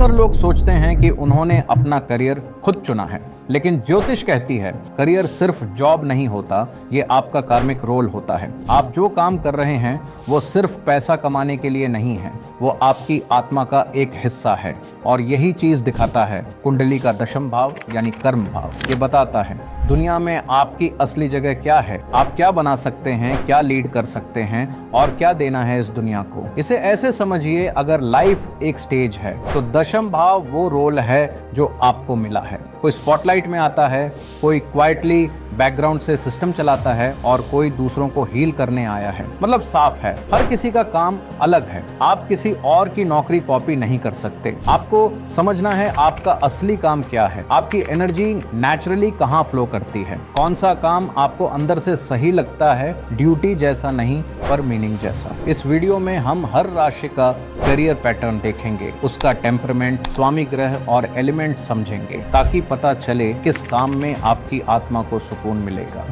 ज्यादातर लोग सोचते हैं कि उन्होंने अपना करियर खुद चुना है, लेकिन ज्योतिष कहती है करियर सिर्फ जॉब नहीं होता, ये आपका कार्मिक रोल होता है। आप जो काम कर रहे हैं वो सिर्फ पैसा कमाने के लिए नहीं है, वो आपकी आत्मा का एक हिस्सा है। और यही चीज दिखाता है कुंडली का दशम भाव यानी कर्म भाव। ये बताता है दुनिया में आपकी असली जगह क्या है, आप क्या बना सकते हैं, क्या लीड कर सकते हैं और क्या देना है इस दुनिया को। इसे ऐसे समझिए, अगर लाइफ एक स्टेज है तो दशम भाव वो रोल है जो आपको मिला है। कोई स्पॉटलाइट में आता है, कोई क्वाइटली बैकग्राउंड से सिस्टम चलाता है और कोई दूसरों को हील करने आया है। मतलब साफ है, हर किसी का काम अलग है। आप किसी और की नौकरी कॉपी नहीं कर सकते। आपको समझना है आपका असली काम क्या है, आपकी एनर्जी नेचुरली कहाँ फ्लो करती है, कौन सा काम आपको अंदर से सही लगता है, ड्यूटी जैसा नहीं पर मीनिंग जैसा। इस वीडियो में हम हर राशि का करियर पैटर्न देखेंगे, उसका टेम्परमेंट, स्वामी ग्रह और एलिमेंट समझेंगे, ताकि पता चले किस काम में आपकी आत्मा को सुकून मिलेगा।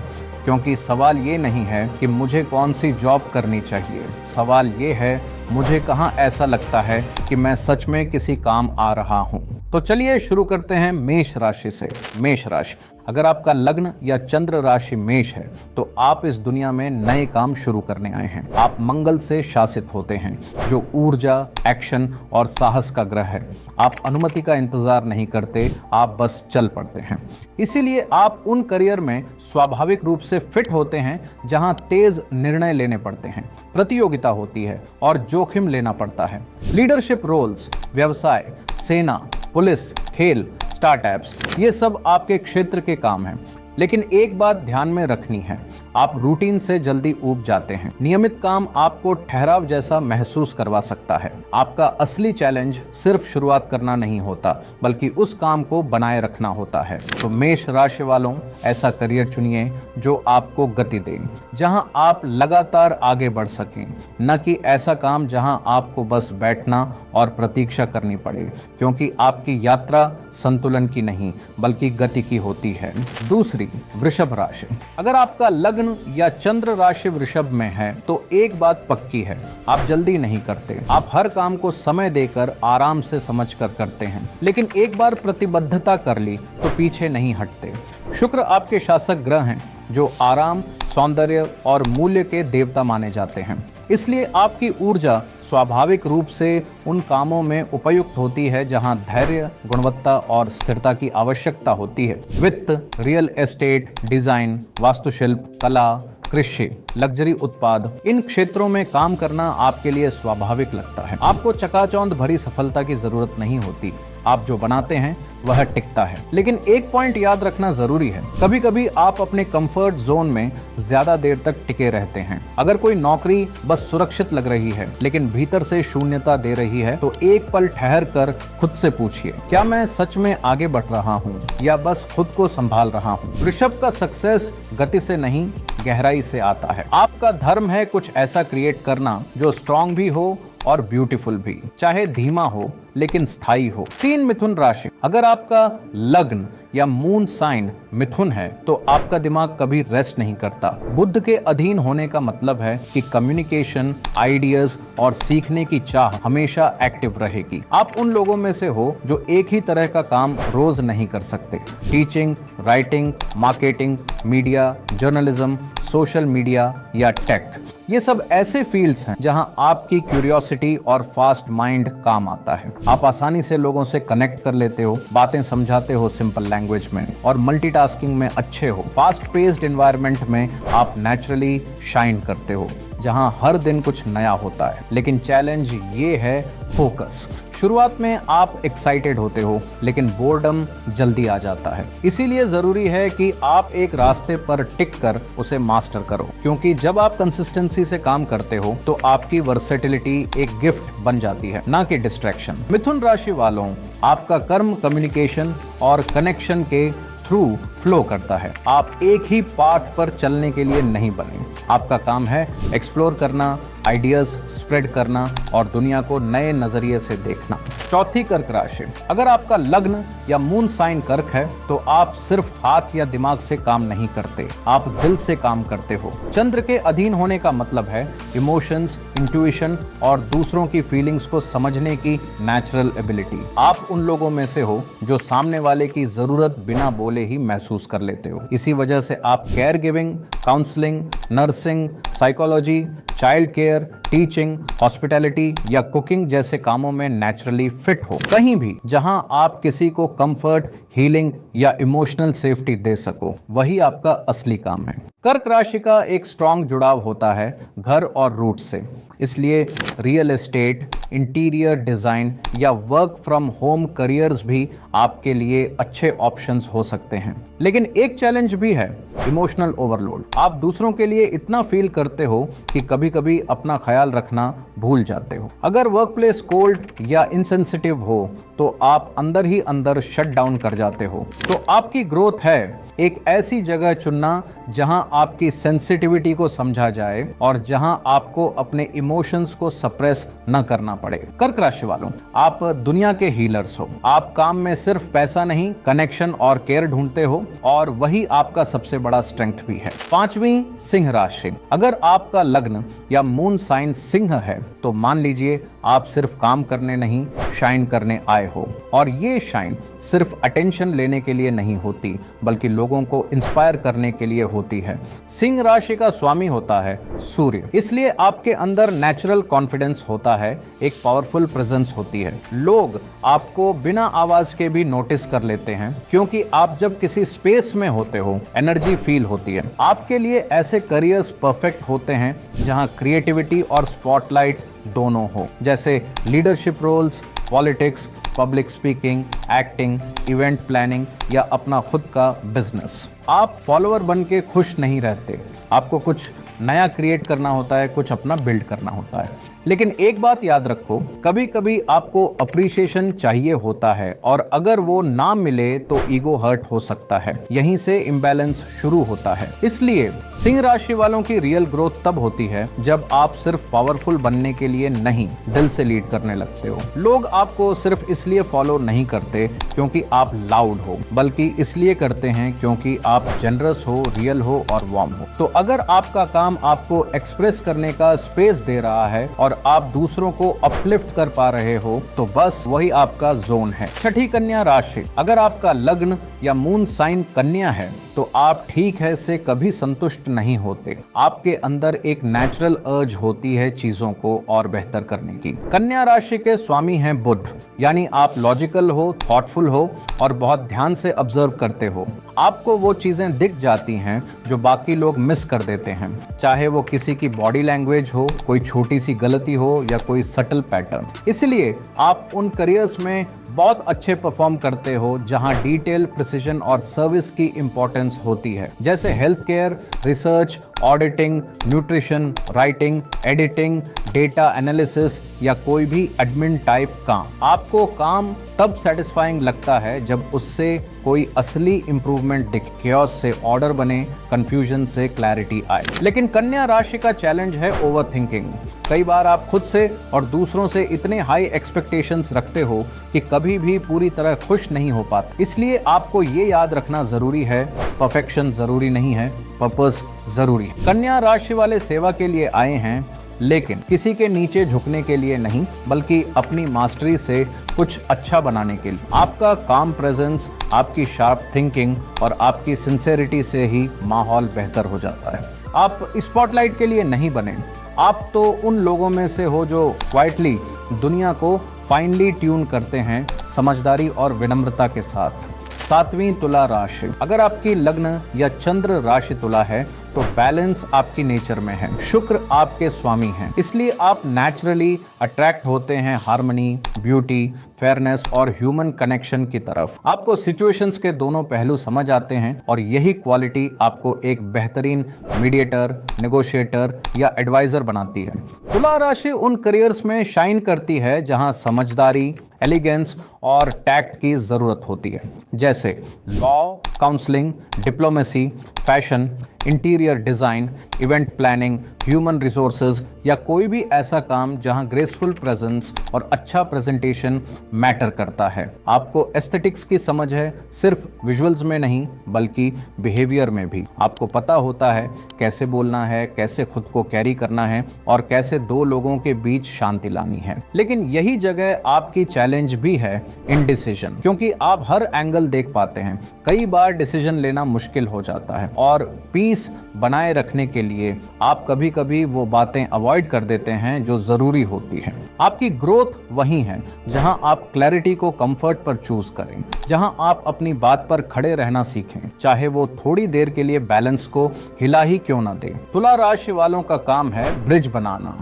क्योंकि सवाल ये नहीं है कि मुझे कौन सी जॉब करनी चाहिए, सवाल ये है मुझे कहाँ ऐसा लगता है कि मैं सच में किसी काम आ रहा हूँ। तो चलिए शुरू करते हैं मेष राशि से। मेष राशि, अगर आपका लग्न या चंद्र राशि मेष है तो आप इस दुनिया में नए काम शुरू करने आए हैं। आप मंगल से शासित होते हैं, जो ऊर्जा, एक्शन और साहस का ग्रह है। आप अनुमति का इंतजार नहीं करते, आप बस चल पड़ते हैं। इसीलिए आप उन करियर में स्वाभाविक रूप से फिट होते हैं जहां तेज निर्णय लेने पड़ते हैं, प्रतियोगिता होती है और जोखिम लेना पड़ता है। लीडरशिप रोल्स, व्यवसाय, सेना, पुलिस, खेल, स्टार्टअप्स, ये सब आपके क्षेत्र के काम हैं। लेकिन एक बात ध्यान में रखनी है, आप रूटीन से जल्दी ऊब जाते हैं। नियमित काम आपको ठहराव जैसा महसूस करवा सकता है। आपका असली चैलेंज सिर्फ शुरुआत करना नहीं होता, बल्कि उस काम को बनाए रखना होता है। तो मेष राशि वालों, ऐसा करियर चुनिए जो आपको गति दे, जहां आप लगातार आगे बढ़ सकें, न कि ऐसा काम जहां आपको बस बैठना और प्रतीक्षा करनी पड़े, क्योंकि आपकी यात्रा संतुलन की नहीं बल्कि गति की होती है। दूसरी, वृषभ राशि, अगर आपका लग्न या चंद्र राशि वृषभ में है तो एक बात पक्की है, आप जल्दी नहीं करते। आप हर काम को समय देकर आराम से समझकर करते हैं, लेकिन एक बार प्रतिबद्धता कर ली तो पीछे नहीं हटते। शुक्र आपके शासक ग्रह हैं, जो आराम, सौंदर्य और मूल्य के देवता माने जाते हैं। इसलिए आपकी ऊर्जा स्वाभाविक रूप से उन कामों में उपयुक्त होती है जहां धैर्य, गुणवत्ता और स्थिरता की आवश्यकता होती है। वित्त, रियल एस्टेट, डिजाइन, वास्तुशिल्प, कला, कृषि, लग्जरी उत्पाद, इन क्षेत्रों में काम करना आपके लिए स्वाभाविक लगता है। आपको चकाचौंध भरी सफलता की जरूरत नहीं होती, आप जो बनाते हैं वह टिकता है। लेकिन एक पॉइंट याद रखना जरूरी है, कभी कभी आप अपने कंफर्ट जोन में ज्यादा देर तक टिके रहते हैं। अगर कोई नौकरी बस सुरक्षित लग रही है लेकिन भीतर से शून्यता दे रही है तो एक पल ठहर कर खुद से पूछिए, क्या मैं सच में आगे बढ़ रहा हूँ या बस खुद को संभाल रहा हूँ। वृषभ का सक्सेस गति से नहीं, गहराई से आता है। आपका धर्म है कुछ ऐसा क्रिएट करना जो स्ट्रांग भी हो और ब्यूटीफुल भी, चाहे धीमा हो लेकिन स्थायी हो। 3, मिथुन राशि, अगर आपका लग्न या मून साइन मिथुन है तो आपका दिमाग कभी रेस्ट नहीं करता। बुध के अधीन होने का मतलब है कि कम्युनिकेशन, आइडियाज और सीखने की चाह हमेशा एक्टिव रहेगी। आप उन लोगों में से हो जो एक ही तरह का काम रोज नहीं कर सकते। Teaching, writing, marketing, media, journalism, social media या टेक, ये सब ऐसे फील्ड्स हैं जहां आपकी क्यूरियोसिटी और फास्ट माइंड काम आता है। आप आसानी से लोगों से कनेक्ट कर लेते हो, बातें समझाते हो सिंपल लैंग्वेज में और मल्टीटास्किंग में अच्छे हो। फास्ट पेस्ड एनवायरनमेंट में आप नेचुरली शाइन करते हो, जहां हर दिन कुछ नया होता है। लेकिन चैलेंज ये है फोकस। शुरुआत में आप एक्साइटेड होते हो लेकिन बोर्डम जल्दी आ जाता है। इसीलिए जरूरी है कि आप एक रास्ते पर टिक कर उसे मास्टर करो, क्योंकि जब आप कंसिस्टेंसी से काम करते हो तो आपकी वर्सेटिलिटी एक गिफ्ट बन जाती है, ना कि डिस्ट्रैक्शन। मिथुन राशि वालों, आपका कर्म कम्युनिकेशन और कनेक्शन के थ्रू फ्लो करता है। आप एक ही पाथ पर चलने के लिए नहीं बने। आपका काम है एक्सप्लोर करना, आइडियाज स्प्रेड करना और दुनिया को नए नजरिए से देखना। चौथी कर्क राशि, अगर आपका लग्न या मून साइन कर्क है तो आप सिर्फ हाथ या दिमाग से काम नहीं करते, आप दिल से काम करते हो। चंद्र के अधीन होने का मतलब है इमोशंस, इंट्यूशन और दूसरों की फीलिंग्स को समझने की नेचुरल एबिलिटी। आप उन लोगों में से हो जो सामने वाले की जरूरत बिना बोले ही महसूस कर लेते हो। इसी वजह से आप care giving, counselling, nursing, psychology, child care, teaching, hospitality या कुकिंग जैसे कामों में नेचुरली फिट हो। कहीं भी जहां आप किसी को कंफर्ट, हीलिंग या इमोशनल सेफ्टी दे सको, वही आपका असली काम है। कर्क राशि का एक स्ट्रॉन्ग जुड़ाव होता है घर और रूट से, इसलिए रियल एस्टेट, इंटीरियर डिजाइन या वर्क फ्रॉम होम करियर्स भी आपके लिए अच्छे ऑप्शंस हो सकते हैं। लेकिन एक चैलेंज भी है, इमोशनल ओवरलोड। आप दूसरों के लिए इतना फील करते हो कि कभी कभी अपना ख्याल रखना भूल जाते हो। अगर वर्क प्लेस कोल्ड या इनसेंसिटिव हो तो आप अंदर ही अंदर शट डाउन कर जाते हो। तो आपकी ग्रोथ है एक ऐसी जगह चुनना जहां आपकी सेंसिटिविटी को समझा जाए और जहां आपको अपने इमोशंस को सप्रेस न करना पड़े। कर्क राशि वालों, आप दुनिया के हीलर्स हो। आप काम में सिर्फ पैसा नहीं, कनेक्शन और केयर ढूंढते हो और वही आपका सबसे बड़ा स्ट्रेंथ भी है। पांचवी सिंह राशि, अगर आपका लग्न या मून साइन सिंह है तो मान लीजिए आप सिर्फ काम करने नहीं, शाइन करने आए हो। और ये शाइन सिर्फ अटेंशन लेने के लिए नहीं होती, बल्कि लोगों को इंस्पायर करने के लिए होती है। सिंह राशि का स्वामी होता है सूर्य, इसलिए आपके अंदर नेचुरल कॉन्फिडेंस होता है, एक पावरफुल प्रेजेंस होती है। लोग आपको बिना आवाज के भी नोटिस कर लेते हैं, क्योंकि आप जब किसी स्पेस में होते हो एनर्जी फील होती है। आपके लिए ऐसे करियर्स परफेक्ट होते हैं जहां क्रिएटिविटी और स्पॉटलाइट दोनों हो, जैसे leadership roles, politics, public speaking, acting, event planning या अपना खुद का बिजनेस। आप फॉलोअर बन के खुश नहीं रहते, आपको कुछ नया क्रिएट करना होता है, कुछ अपना बिल्ड करना होता है। लेकिन एक बात याद रखो, कभी कभी आपको अप्रिसिएशन चाहिए होता है और अगर वो ना मिले तो ईगो हर्ट हो सकता है। यहीं से इम्बैलेंस शुरू होता है। इसलिए सिंह राशि वालों की रियल ग्रोथ तब होती है जब आप सिर्फ पावरफुल बनने के लिए नहीं, दिल से लीड करने लगते हो। लोग आपको सिर्फ इसलिए फॉलो नहीं करते क्योंकि आप लाउड हो, बल्कि इसलिए करते हैं क्योंकि आप जनरस हो, रियल हो और वार्म हो। तो अगर आपका काम आपको एक्सप्रेस करने का स्पेस दे रहा है और आप दूसरों को अपलिफ्ट कर पा रहे हो, तो बस वही आपका जोन है। छठी कन्या राशि, अगर आपका लग्न या मून साइन कन्या है तो आप ठीक है से कभी संतुष्ट नहीं होते। आपके अंदर एक नेचुरल अर्ज होती है चीजों को और बेहतर करने की। कन्या राशि के स्वामी हैं बुध, यानी आप लॉजिकल हो, थॉटफुल हो और बहुत ध्यान से ऑब्जर्व करते हो। आपको वो चीजें दिख जाती हैं जो बाकी लोग मिस कर देते हैं, चाहे वो किसी की बॉडी लैंग्वेज हो, कोई छोटी सी गलती हो या कोई सटल पैटर्न। इसलिए आप उन करियर्स में बहुत अच्छे परफॉर्म करते हो जहां डिटेल, प्रिसीजन और सर्विस की इंपॉर्टेंस होती है, जैसे health care, research, auditing, nutrition, writing, editing, data analysis या कोई भी एडमिन टाइप काम। आपको काम तब सेटिस्फाइंग लगता है जब उससे कोई असली इंप्रूवमेंट दिखे, chaos से ऑर्डर बने, कंफ्यूजन से क्लैरिटी आए। लेकिन कन्या राशि का चैलेंज है ओवरथिंकिंग। कई बार आप खुद से और दूसरों से इतने हाई एक्सपेक्टेशंस रखते हो कि कभी भी पूरी तरह खुश नहीं हो पाते। इसलिए आपको ये याद रखना जरूरी है, परफेक्शन जरूरी नहीं है, पर्पस जरूरी है। कन्या राशि वाले सेवा के लिए आए हैं, लेकिन किसी के नीचे झुकने के लिए नहीं, बल्कि अपनी मास्टरी से कुछ अच्छा बनाने के लिए। आपका काम प्रेजेंस, आपकी शार्प थिंकिंग और आपकी सिंसेरिटी से ही माहौल बेहतर हो जाता है। आप स्पॉटलाइट के लिए नहीं बने, आप तो उन लोगों में से हो जो क्वाइटली दुनिया को फाइनली ट्यून करते हैं, समझदारी और विनम्रता के साथ। सातवीं तुला राशि, अगर आपकी लग्न या चंद्र राशि तुला है तो बैलेंस आपकी नेचर में है। शुक्र आपके स्वामी हैं, इसलिए आप नेचुरली अट्रैक्ट होते हैं हार्मनी, ब्यूटी, फेयरनेस और ह्यूमन कनेक्शन की तरफ। आपको सिचुएशंस के दोनों पहलू समझ आते हैं और यही क्वालिटी आपको एक बेहतरीन मीडिएटर, नेगोशिएटर या एडवाइजर बनाती है। तुला राशि उन करियर्स में शाइन करती है जहां समझदारी, एलिगेंस और टैक्ट की जरूरत होती है, जैसे law, counselling, diplomacy, fashion, interior design, event planning, human resources या कोई भी ऐसा काम जहां ग्रेसफुल प्रेजेंस और अच्छा प्रेजेंटेशन मैटर करता है। आपको एस्थेटिक्स की समझ है, सिर्फ विजुअल्स में नहीं बल्कि बिहेवियर में भी। आपको पता होता है कैसे बोलना है, कैसे खुद को कैरी करना है और कैसे दो लोगों के बीच शांति लानी है। लेकिन यही जगह आपकी चैलेंज भी है, इनडिसीजन, क्योंकि आप हर एंगल देख पाते हैं। कई बार डिसीजन लेना मुश्किल हो जाता है और पीस बनाए रखने के लिए आप कभी कभी वो बातें अवॉइड कर देते हैं जो जरूरी होती हैं। आपकी ग्रोथ वही है जहां आप क्लैरिटी को कंफर्ट पर चूज करें, जहां आप अपनी बात पर खड़े रहना सीखें, चाहे वो थोड़ी देर के लिए बैलेंस को हिला ही क्यों ना दे। तुला राशि वालों का काम है ब्रिज बनाना।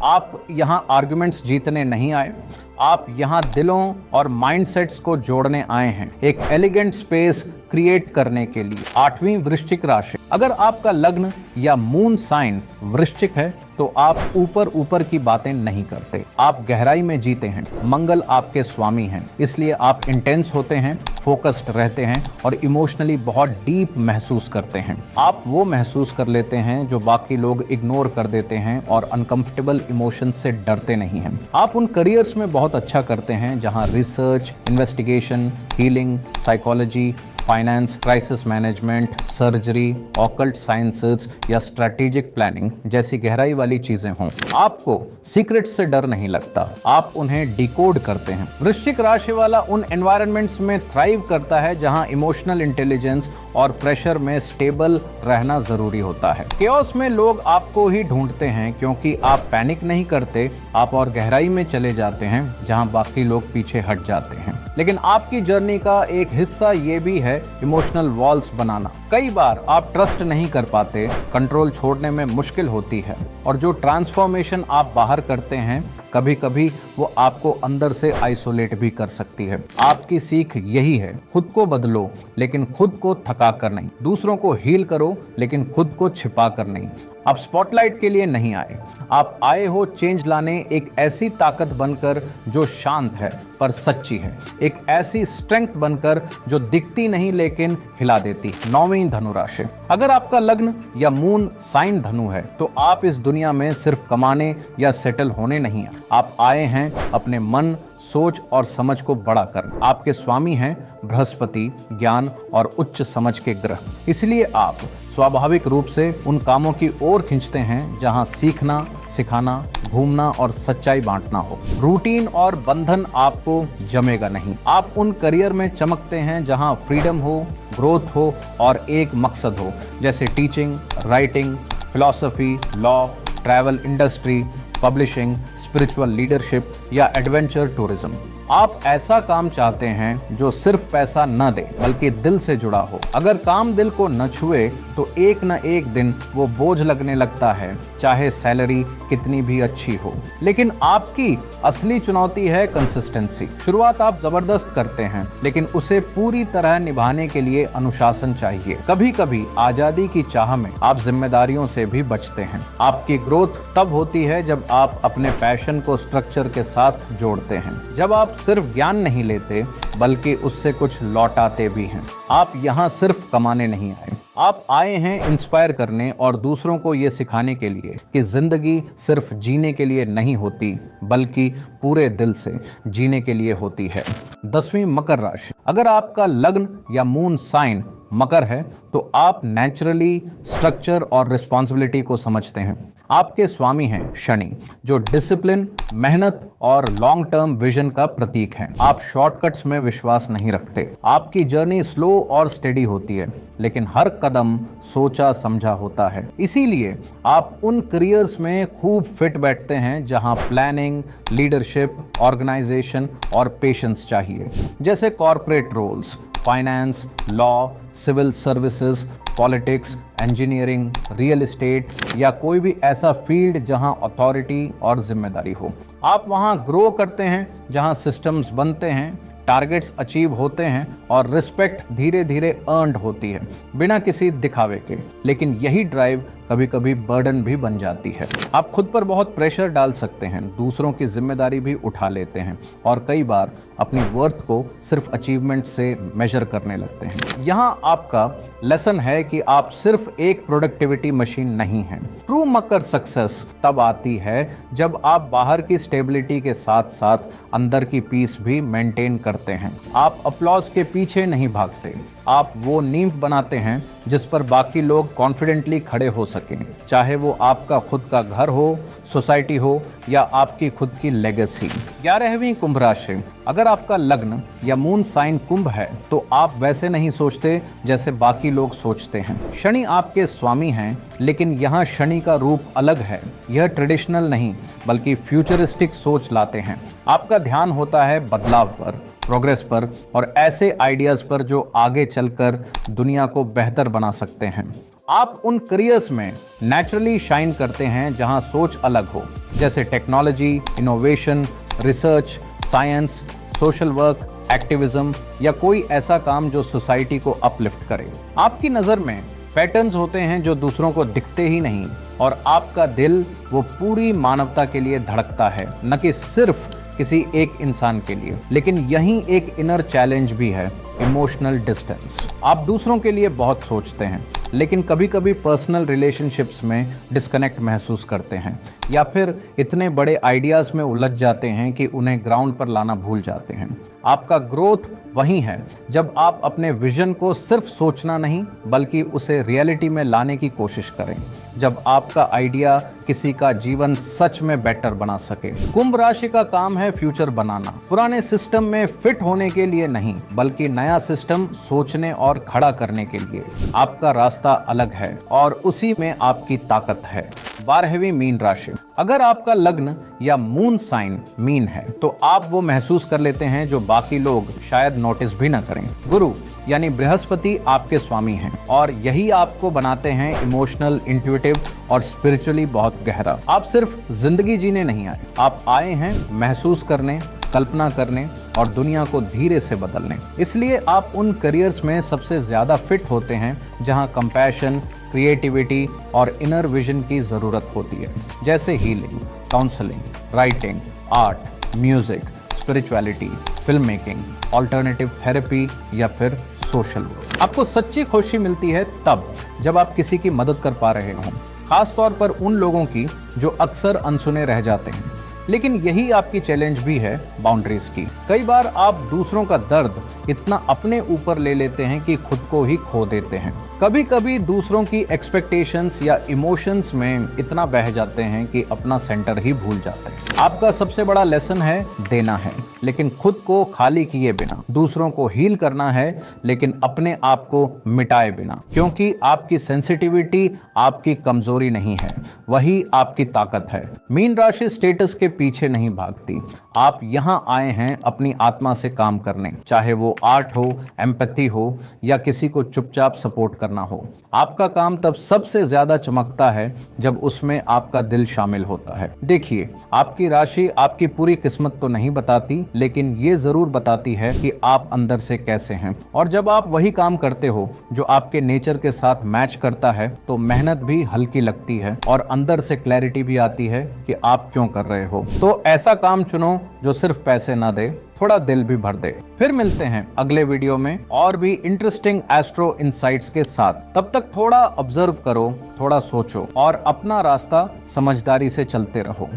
आप यहां आर्गुमेंट्स जीतने नहीं आए, आप यहां दिलों और माइंडसेट्स को जोड़ने आए हैं, एक एलिगेंट स्पेस क्रिएट करने के लिए। 8वीं वृश्चिक राशि, अगर आपका लग्न या मून साइन वृश्चिक है तो आप ऊपर ऊपर की बातें नहीं करते, आप गहराई में जीते हैं। मंगल आपके स्वामी हैं, इसलिए आप इंटेंस होते हैं, फोकस्ड रहते हैं और इमोशनली बहुत डीप महसूस करते हैं। आप वो महसूस कर लेते हैं जो बाकी लोग इग्नोर कर देते हैं और अनकंफर्टेबल इमोशन से डरते नहीं हैं। आप उन करियर्स में बहुत अच्छा करते हैं जहां research, investigation, healing, psychology, finance, crisis management, surgery, occult sciences या स्ट्रैटेजिक प्लानिंग जैसी गहराई वाली चीजें हों। आपको सीक्रेट से डर नहीं लगता, आप उन्हें डिकोड करते हैं। वृश्चिक राशि वाला उन एनवायरनमेंट्स में थ्राइव करता है जहां इमोशनल इंटेलिजेंस और प्रेशर में स्टेबल रहना जरूरी होता है। केओस में लोग आपको ही ढूंढते हैं क्योंकि आप पैनिक नहीं करते, आप और गहराई में चले जाते हैं जहां बाकी लोग पीछे हट जाते हैं। लेकिन आपकी जर्नी का एक हिस्सा ये भी है इमोशनल वॉल्स बनाना। कई बार आप ट्रस्ट नहीं कर पाते, कंट्रोल छोड़ने में मुश्किल होती है और जो ट्रांसफॉर्मेशन आप बाहर करते हैं कभी कभी वो आपको अंदर से आइसोलेट भी कर सकती है। आपकी सीख यही है, खुद को बदलो लेकिन खुद को थका कर नहीं, दूसरों को हील करो लेकिन खुद को छिपा कर नहीं। आप स्पॉटलाइट के लिए नहीं आए, आप आए हो चेंज लाने, एक ऐसी ताकत बनकर जो शांत है पर सच्ची है, एक ऐसी स्ट्रेंथ बनकर जो दिखती नहीं लेकिन हिला देती। 9वीं धनु राशि, अगर आपका लग्न या मून साइन धनु है तो आप इस दुनिया में सिर्फ कमाने या सेटल होने नहीं हैं, आप आए हैं अपने मन, सोच और समझ को बड़ा करना। आपके स्वामी हैं बृहस्पति, ज्ञान और उच्च समझ के ग्रह, इसलिए आप स्वाभाविक रूप से उन कामों की ओर खींचते हैं जहां सीखना, सिखाना, घूमना और सच्चाई बांटना हो। रूटीन और बंधन आपको जमेगा नहीं। आप उन करियर में चमकते हैं जहां फ्रीडम हो, ग्रोथ हो और एक मकसद हो, जैसे teaching, writing, philosophy, law, travel industry, publishing, spiritual leadership या एडवेंचर टूरिज्म। आप ऐसा काम चाहते हैं जो सिर्फ पैसा न दे बल्कि दिल से जुड़ा हो। अगर काम दिल को न छुए तो एक न एक दिन वो बोझ लगने लगता है, चाहे सैलरी कितनी भी अच्छी हो। लेकिन आपकी असली चुनौती है कंसिस्टेंसी। शुरुआत आप जबरदस्त करते हैं लेकिन उसे पूरी तरह निभाने के लिए अनुशासन चाहिए। कभी कभी आजादी की चाह में आप जिम्मेदारियों से भी बचते हैं। आपकी ग्रोथ तब होती है जब आप अपने पैशन को स्ट्रक्चर के साथ जोड़ते हैं, जब आप सिर्फ ज्ञान नहीं लेते बल्कि उससे कुछ लौटाते भी हैं। आप यहाँ सिर्फ कमाने नहीं आए, आप आए हैं इंस्पायर करने और दूसरों को ये सिखाने के लिए कि जिंदगी सिर्फ जीने के लिए नहीं होती बल्कि पूरे दिल से जीने के लिए होती है। 10वीं मकर राशि, अगर आपका लग्न या मून साइन मकर है तो आप नेचुरली स्ट्रक्चर और रिस्पॉन्सिबिलिटी को समझते हैं। आपके स्वामी हैं शनि, जो डिसिप्लिन, मेहनत और लॉन्ग टर्म विजन का प्रतीक हैं। आप शॉर्टकट्स में विश्वास नहीं रखते। आपकी जर्नी स्लो और स्टेडी होती है लेकिन हर कदम सोचा समझा होता है। इसीलिए आप उन करियर्स में खूब फिट बैठते हैं जहां प्लानिंग, लीडरशिप, ऑर्गेनाइजेशन और पेशेंस चाहिए, जैसे corporate roles, finance, law, civil services, politics, engineering, real estate या कोई भी ऐसा फील्ड जहां अथॉरिटी और जिम्मेदारी हो। आप वहां ग्रो करते हैं जहां सिस्टम्स बनते हैं, टारगेट्स अचीव होते हैं और रिस्पेक्ट धीरे धीरे अर्न्ड होती है बिना किसी दिखावे के। लेकिन यही ड्राइव कभी कभी बर्डन भी बन जाती है। आप खुद पर बहुत प्रेशर डाल सकते हैं, दूसरों की जिम्मेदारी भी उठा लेते हैं और कई बार अपनी वर्थ को सिर्फ अचीवमेंट से मेजर करने लगते हैं। यहाँ आपका लेसन है कि आप सिर्फ एक प्रोडक्टिविटी मशीन नहीं हैं। ट्रू मकर सक्सेस तब आती है जब आप बाहर की स्टेबिलिटी के साथ साथ अंदर की पीस भी मेंटेन करते हैं। आप अपलॉज के पीछे नहीं भागते, आप वो नींव बनाते हैं जिस पर बाकी लोग कॉन्फिडेंटली खड़े हो सकें, चाहे वो आपका खुद का घर हो, सोसाइटी हो या आपकी खुद की लेगेसी। 11वीं कुंभ राशि, अगर आपका लग्न या मून साइन कुंभ है तो आप वैसे नहीं सोचते जैसे बाकी लोग सोचते हैं। शनि आपके स्वामी हैं, लेकिन यहाँ शनि का रूप अलग है। यह ट्रेडिशनल नहीं बल्कि फ्यूचरिस्टिक सोच लाते हैं। आपका ध्यान होता है बदलाव पर, प्रोग्रेस पर और ऐसे आइडियाज पर जो आगे चलकर दुनिया को बेहतर बना सकते हैं। आप उन करियर्स में नेचुरली शाइन करते हैं जहां सोच अलग हो, जैसे technology, innovation, research, science, social work, activism या कोई ऐसा काम जो सोसाइटी को अपलिफ्ट करे। आपकी नज़र में पैटर्न्स होते हैं जो दूसरों को दिखते ही नहीं और आपका दिल वो पूरी मानवता के लिए धड़कता है, न कि सिर्फ किसी एक इंसान के लिए। लेकिन यही एक इनर चैलेंज भी है, इमोशनल डिस्टेंस। आप दूसरों के लिए बहुत सोचते हैं, लेकिन कभी कभी पर्सनल रिलेशनशिप्स में डिस्कनेक्ट महसूस करते हैं या फिर इतने बड़े आइडियाज़ में उलझ जाते हैं कि उन्हें ग्राउंड पर लाना भूल जाते हैं। आपका ग्रोथ वही है जब आप अपने विजन को सिर्फ सोचना नहीं बल्कि उसे रियलिटी में लाने की कोशिश करें, जब आपका आइडिया किसी का जीवन सच में बेटर बना सके। कुंभ राशि का काम है फ्यूचर बनाना, पुराने सिस्टम में फिट होने के लिए नहीं बल्कि नया सिस्टम सोचने और खड़ा करने के लिए। आपका रास्ता अलग है और उसी में आपकी ताकत है। 12वीं मीन राशि, अगर आपका लग्न या मून साइन मीन है तो आप वो महसूस कर लेते हैं जो बाकी लोग शायद नोटिस भी न करें। गुरु यानी बृहस्पति आपके स्वामी हैं और यही आपको बनाते हैं इमोशनल, इंट्यूटिव और स्पिरिचुअली बहुत गहरा। आप सिर्फ जिंदगी जीने नहीं आए, आप आए हैं महसूस करने, कल्पना करने और दुनिया को धीरे से बदलने। इसलिए आप उन करियर्स में सबसे ज्यादा फिट होते हैं जहां कंपैशन, क्रिएटिविटी और इनर विजन की ज़रूरत होती है, जैसे healing, counselling, writing, art, music, spirituality, film making, alternative therapy या फिर सोशल वर्क। आपको सच्ची खुशी मिलती है तब जब आप किसी की मदद कर पा रहे हों, खास तौर पर उन लोगों की जो अक्सर अनसुने रह जाते हैं। लेकिन यही आपकी चैलेंज भी है, बाउंड्रीज की। कई बार आप दूसरों का दर्द इतना अपने ऊपर ले लेते हैं कि खुद को ही खो देते हैं। कभी कभी दूसरों की एक्सपेक्टेशंस या इमोशंस में इतना बह जाते हैं कि अपना सेंटर ही भूल जाते हैं। आपका सबसे बड़ा लेसन है देना है, लेकिन खुद को खाली किए बिना। दूसरों को हील करना है, लेकिन अपने आप को मिटाए बिना। क्योंकि आपकी सेंसिटिविटी आपकी कमजोरी नहीं है, वही आपकी ताकत है। मीन राशि स्टेटस के पीछे नहीं भागती। आप यहाँ आए हैं अपनी आत्मा से काम करने, चाहे वो आर्ट हो, एम्पैथी हो या किसी को चुपचाप सपोर्ट करना हो। आपका काम तब सबसे ज्यादा चमकता है जब उसमें आपका दिल शामिल होता है। देखिए, आपकी राशि आपकी पूरी किस्मत तो नहीं बताती, लेकिन ये जरूर बताती है कि आप अंदर से कैसे हैं। और जब आप वही काम करते हो जो आपके नेचर के साथ मैच करता है तो मेहनत भी हल्की लगती है और अंदर से क्लैरिटी भी आती है कि आप क्यों कर रहे हो। तो ऐसा काम चुनो जो सिर्फ पैसे ना दे, थोड़ा दिल भी भर दे। फिर मिलते हैं अगले वीडियो में और भी इंटरेस्टिंग एस्ट्रो इनसाइट्स के साथ। तब तक थोड़ा ऑब्जर्व करो, थोड़ा सोचो और अपना रास्ता समझदारी से चलते रहो।